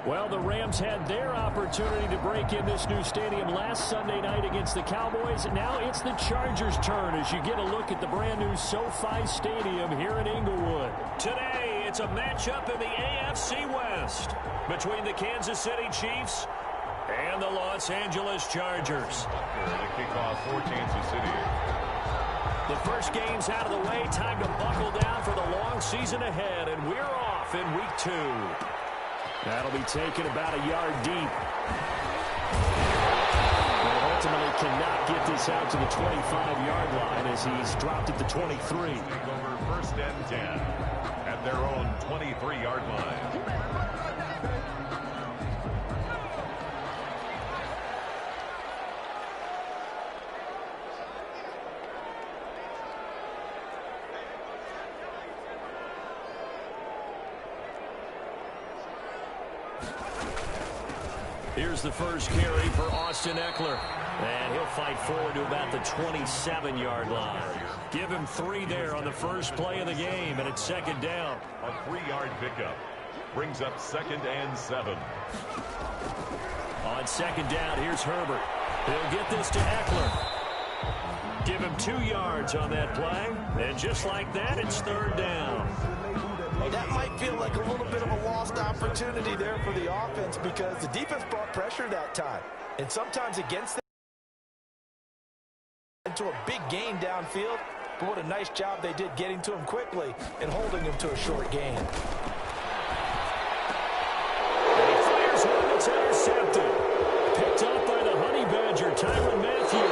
Well, the Rams had their opportunity to break in this new stadium last Sunday night against the Cowboys. Now it's the Chargers' turn as you get a look at the brand-new SoFi Stadium here in Inglewood. Today, it's a matchup in the AFC West between the Kansas City Chiefs and the Los Angeles Chargers. The kickoff for Kansas City. The first game's out of the way. Time to buckle down for the long season ahead, and we're off in Week 2. That'll be taken about a yard deep. But ultimately cannot get this out to the 25-yard line as he's dropped at the 23. Over first and 10 at their own 23-yard line. Here's the first carry for Austin Eckler. And he'll fight forward to about the 27-yard line. Give him 3 there on the first play of the game, and it's second down. A 3-yard pickup brings up 2nd and 7. On second down, here's Herbert. He'll get this to Eckler. Give him 2 yards on that play. And just like that, it's third down. That might feel like a little bit of a lost opportunity there for the offense because the defense brought pressure that time. And sometimes against them, into a big gain downfield. But what a nice job they did getting to him quickly and holding him to a short gain. And he fires one that's intercepted. Picked up by the Honey Badger, Tyrann Mathieu.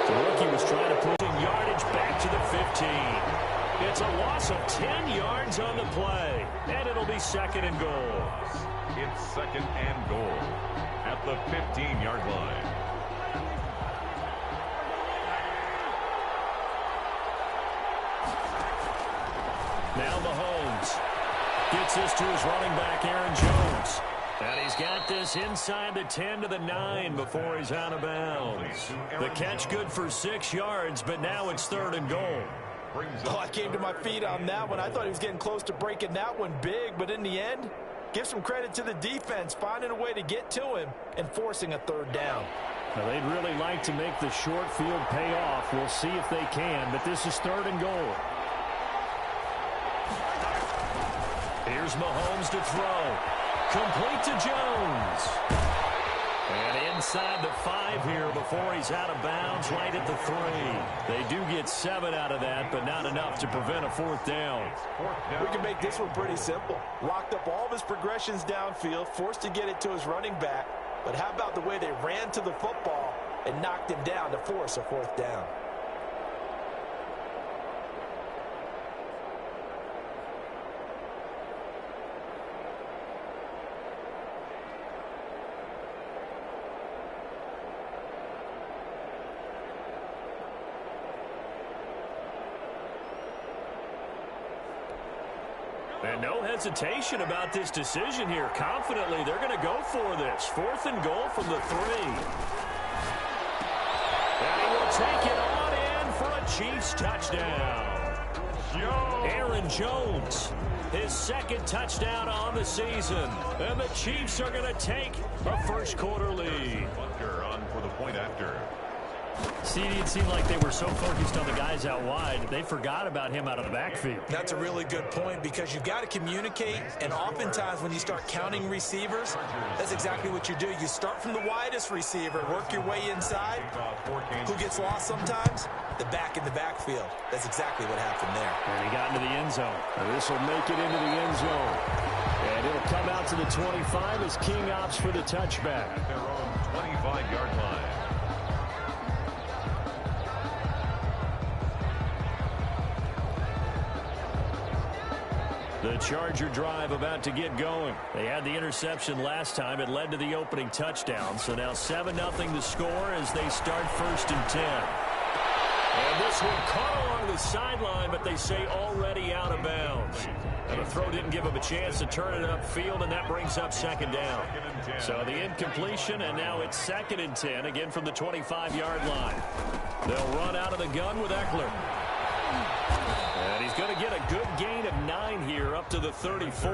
The rookie was trying to put in yardage back to the 15. It's a loss of 10 yards on the play, and it'll be 2nd and goal. It's 2nd and goal at the 15-yard line. Now Mahomes gets this to his running back, Aaron Jones. And he's got this inside the 10 to the 9 before he's out of bounds. The catch good for 6 yards, but now it's 3rd and goal. Oh, I came to my feet on that one. I thought he was getting close to breaking that one big, but in the end, give some credit to the defense, finding a way to get to him and forcing a 3rd down. Now, they'd really like to make the short field pay off. We'll see if they can, but this is 3rd and goal. Here's Mahomes to throw. Complete to Jones. And inside the 5 here before he's out of bounds, right at the 3. They do get 7 out of that, but not enough to prevent a 4th down. We can make this one pretty simple. Locked up all of his progressions downfield, forced to get it to his running back. But how about the way they ran to the football and knocked him down to force a 4th down? And no hesitation about this decision here. Confidently, they're going to go for this. 4th and goal from the 3. And he will take it on in for a Chiefs touchdown. Aaron Jones, his 2nd touchdown on the season. And the Chiefs are going to take a first-quarter lead. Bunker on for the point after. See, it seemed like they were so focused on the guys out wide, they forgot about him out of the backfield. That's a really good point because you've got to communicate, and oftentimes when you start counting receivers, that's exactly what you do. You start from the widest receiver, work your way inside. Who gets lost sometimes? The back in the backfield. That's exactly what happened there. And he got into the end zone. And this will make it into the end zone. And it'll come out to the 25 as King opts for the touchback. At their own 25-yard line. The Charger drive about to get going. They had the interception last time. It led to the opening touchdown. So now 7-0 to score as they start 1st and 10. And this one caught along the sideline, but they say already out of bounds. And the throw didn't give him a chance to turn it upfield, and that brings up 2nd down. So the incompletion, and now it's 2nd and 10, again from the 25-yard line. They'll run out of the gun with Eckler. And he's going to get a good gain of 9 here, up up to the 34.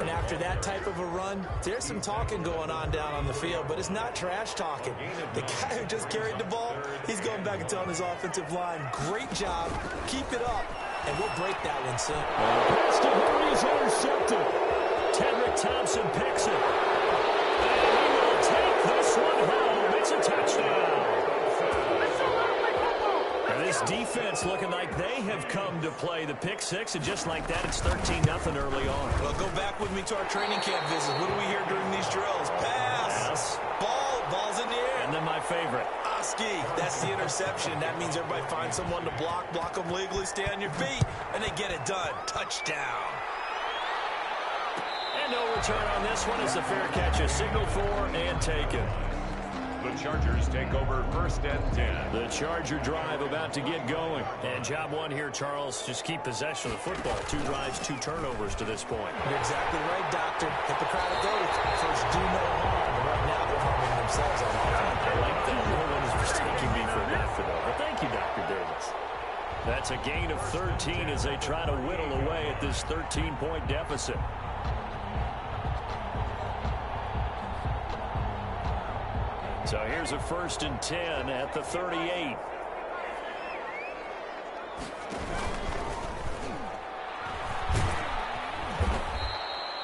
And after that type of a run, there's some talking going on down on the field, but it's not trash talking. The guy who just carried the ball, he's going back and telling his offensive line, great job, keep it up, and we'll break that one soon. Pass to Henry is intercepted. Tedrick Thompson picks it. And he will take this one home. It's a touchdown. And this defense looking like they have come to play the pick six, and just like that, it's 13-0 early on. Well, go back with me to our training camp visit. What do we hear during these drills? Pass. Ball's in the air. And then my favorite. Oski, that's the interception. That means everybody finds someone to block them legally, stay on your feet, and they get it done. Touchdown. And no return on this one as the fair catch is signaled for and taken. The Chargers take over 1st and 10. The Charger drive about to get going. And job one here, Charles, just keep possession of the football. 2 drives, 2 turnovers to this point. You're exactly right, Doctor. Hippocratic oath. First, do no harm. And right now, they're harming themselves on offense. I like that. No one is mistaking me for that for that. But thank you, Dr. Davis. That's a gain of 13 as they try to whittle away at this 13-point deficit. So here's a 1st and 10 at the 38.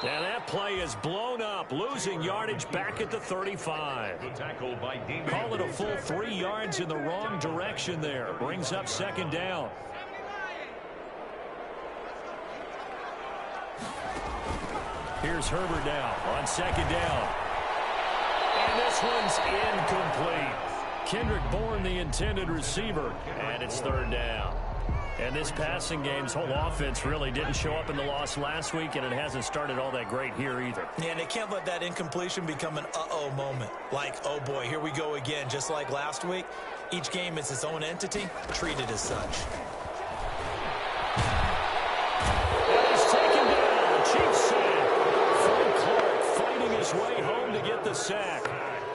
And that play is blown up, losing yardage back at the 35. Call it a full 3 yards in the wrong direction there. Brings up 2nd down. Here's Herbert now on 2nd down. And this one's incomplete. Kendrick Bourne, the intended receiver, and it's 3rd down. And this passing game's whole offense really didn't show up in the loss last week, and it hasn't started all that great here either. Yeah, and they can't let that incompletion become an uh-oh moment. Like, oh boy, here we go again, just like last week. Each game is its own entity, treated as such. And he's taken down. Chiefs sack. Frank Clark fighting his way home to get the sack.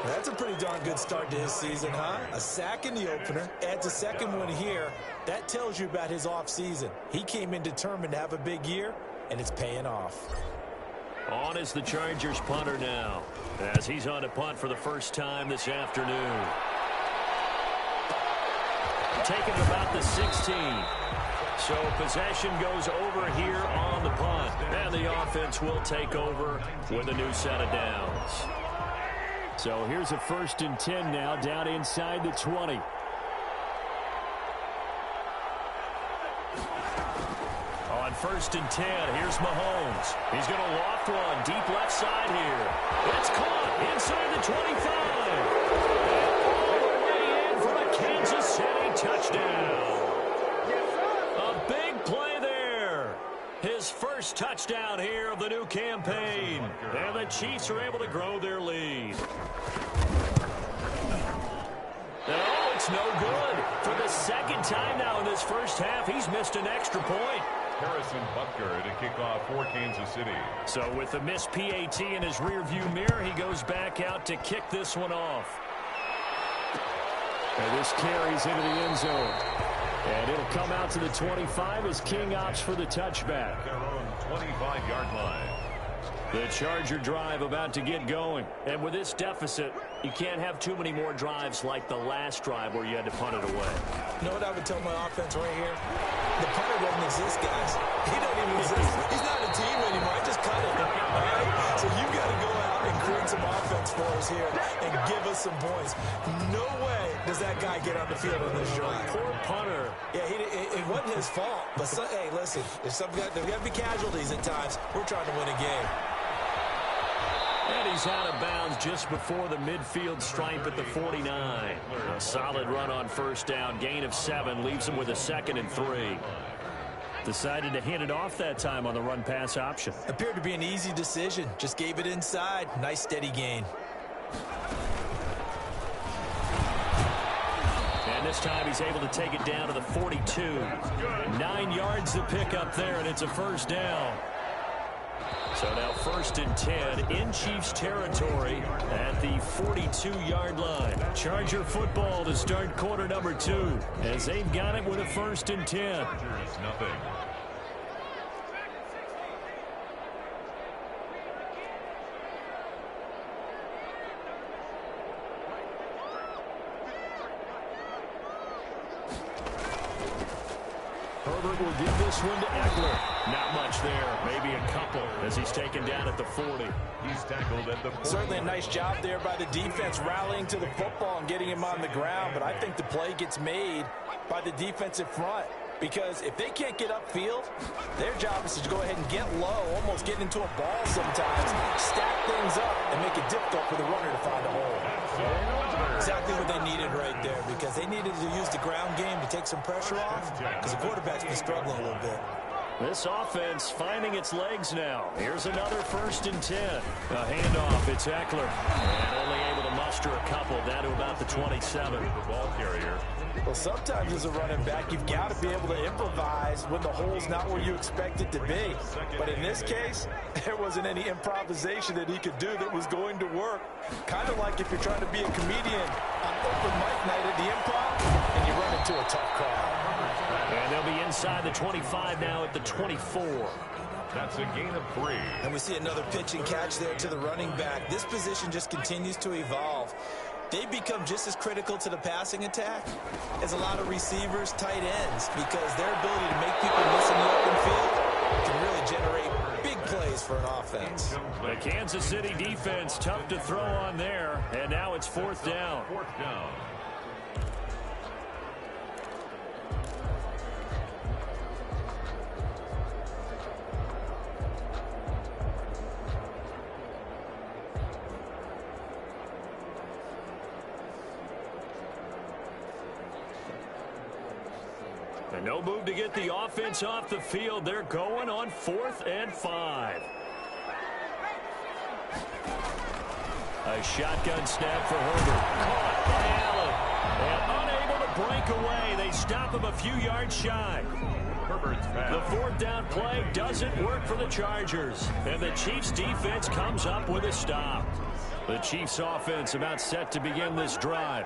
That's a pretty darn good start to his season, huh? A sack in the opener, adds a 2nd one here. That tells you about his offseason. He came in determined to have a big year, and it's paying off. On is the Chargers punter now, as he's on to punt for the first time this afternoon. Taking about the 16. So possession goes over here on the punt, and the offense will take over with a new set of downs. So here's a 1st and 10 now, down inside the 20. On 1st and 10, here's Mahomes. He's going to loft one deep left side here. It's caught inside the 25. And all the way in for a Kansas City touchdown. A big play there. His first touchdown here of the new campaign. And the Chiefs are able to grow their lead. Oh, it's no good. For the 2nd time now in this first half, he's missed an extra point. Harrison Butker to kick off for Kansas City. So with the missed PAT in his rearview mirror, he goes back out to kick this one off. And this carries into the end zone. And it'll come out to the 25 as King opts for the touchback. Their own 25-yard line. The Charger drive about to get going. And with this deficit, you can't have too many more drives like the last drive where you had to punt it away. You know what I would tell my offense right here? The punter doesn't exist, guys. He doesn't even exist. He's not a team anymore. I just cut it. All right? So you got to go out and create some offense for us here and give us some points. No way does that guy get on the field on this drive. Poor punter. Yeah, it wasn't his fault. But, hey, listen, there's got to be casualties at times. We're trying to win a game. And he's out of bounds just before the midfield stripe at the 49. A solid run on 1st down. Gain of 7 leaves him with a 2nd and 3. Decided to hand it off that time on the run-pass option. Appeared to be an easy decision. Just gave it inside. Nice, steady gain. And this time he's able to take it down to the 42. 9 yards to pick up there, and it's a 1st down. So now 1st and 10 in Chiefs territory at the 42-yard line. Charger football to start quarter number 2 as they've got it with a 1st and 10. will give this one to Eckler. Not much there, maybe a couple as he's taken down at the 40. He's tackled at the 40. Certainly a nice job there by the defense rallying to the football and getting him on the ground, but I think the play gets made by the defensive front. Because if they can't get upfield, their job is to go ahead and get low, almost get into a ball sometimes, stack things up, and make it difficult for the runner to find a hole. Exactly what they needed right there, because they needed to use the ground game to take some pressure off, because the quarterback's been struggling a little bit. This offense finding its legs now. Here's another 1st and 10. A handoff, it's Eckler. And only able to muster a couple down to about the 27. The ball carrier. Well, sometimes as a running back, you've got to be able to improvise when the hole's not where you expect it to be. But in this case, there wasn't any improvisation that he could do that was going to work. Kind of like if you're trying to be a comedian on open mic night at the Improv and you run into a tough crowd. And they'll be inside the 25 now at the 24. That's a gain of 3. And we see another pitch and catch there to the running back. This position just continues to evolve. They become just as critical to the passing attack as a lot of receivers, tight ends, because their ability to make people miss in the open field can really generate big plays for an offense. The Kansas City defense tough to throw on there, and now it's 4th down. 4th down. And no move to get the offense off the field. They're going on 4th and 5. A shotgun snap for Herbert. Caught by Allen. And unable to break away. They stop him a few yards shy. Herbert's pass. The 4th down play doesn't work for the Chargers. And the Chiefs defense comes up with a stop. The Chiefs offense about set to begin this drive.